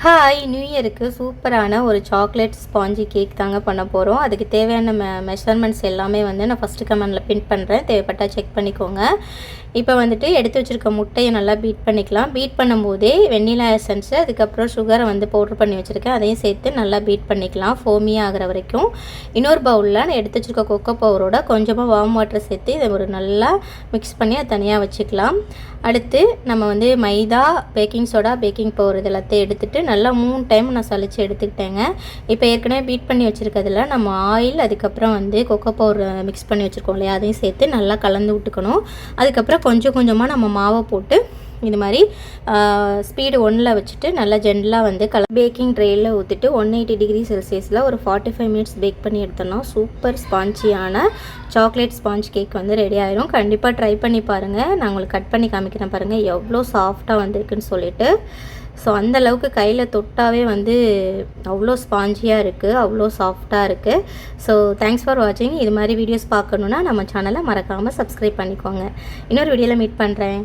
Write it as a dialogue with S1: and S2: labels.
S1: Hi, new இயருக்கு சூப்பரான ஒரு சாக்லேட் ஸ்பாஞ்சி கேக் தாங்க பண்ண போகிறோம். அதுக்கு தேவையான மெஷர்மெண்ட்ஸ் எல்லாமே வந்து நான் ஃபஸ்ட்டு கமெண்டில் பின் பண்ணுறேன், தேவைப்பட்டால் செக் பண்ணிக்கோங்க. இப்போ வந்துட்டு எடுத்து வச்சுருக்க முட்டையை நல்லா பீட் பண்ணிக்கலாம். பீட் பண்ணும்போதே வெண்ணிலா எசன்ஸு, அதுக்கப்புறம் சுகரை வந்து பவுட்ரு பண்ணி வச்சுருக்கேன், அதையும் சேர்த்து நல்லா பீட் பண்ணிக்கலாம் ஃபோமியாக ஆகிற வரைக்கும். இன்னொரு பவுலில் நான் எடுத்து வச்சுருக்க கொக்கோ பவுடரோட கொஞ்சமாக வார்ம் வாட்டர் சேர்த்து இதை ஒரு நல்லா மிக்ஸ் பண்ணி அதை தனியாக வச்சுக்கலாம். அடுத்து நம்ம வந்து மைதா, பேக்கிங் சோடா, பேக்கிங் பவுடர் இது எல்லாத்தையும் எடுத்துகிட்டு நல்லா 3 டைம் நான் சலித்து எடுத்துக்கிட்டேங்க. இப்போ ஏற்கனவே பீட் பண்ணி வச்சுருக்கிறதுல நம்ம ஆயில், அதுக்கப்புறம் வந்து கொக்கோ பவுடர் மிக்ஸ் பண்ணி வச்சுருக்கோம் இல்லையா, அதையும் சேர்த்து நல்லா கலந்து விட்டுக்கணும். அதுக்கப்புறம் கொஞ்சம் கொஞ்சமாக நம்ம மாவை போட்டு இது மாதிரி ஸ்பீடு 1ல் வச்சுட்டு நல்லா ஜென்டலாக வந்து பேக்கிங் ட்ரேயில் ஊற்றிட்டு 180 டிகிரி செல்சியஸில் ஒரு 45 மினிட்ஸ் பேக் பண்ணி எடுத்தோம்னா சூப்பர் ஸ்பான்ச்சியான சாக்லேட் ஸ்பாஞ்ச் கேக் வந்து ரெடி ஆயிரும். கண்டிப்பாக ட்ரை பண்ணி பாருங்கள். நான் உங்களுக்கு கட் பண்ணி காமிக்கிறேன் பாருங்கள் எவ்வளோ சாஃப்டாக வந்திருக்குன்னு சொல்லிட்டு. ஸோ அந்தளவுக்கு கையில் தொட்டாவே வந்து அவ்வளோ ஸ்பாஞ்சியாக இருக்குது, அவ்வளோ சாஃப்டாக இருக்குது. ஸோ தேங்க்ஸ் ஃபார் வாட்சிங். இது மாதிரி வீடியோஸ் பார்க்கணுன்னா நம்ம சேனலை மறக்காமல் சப்ஸ்கிரைப் பண்ணிக்கோங்க. இன்னொரு வீடியோவில் மீட் பண்ணுறேன்.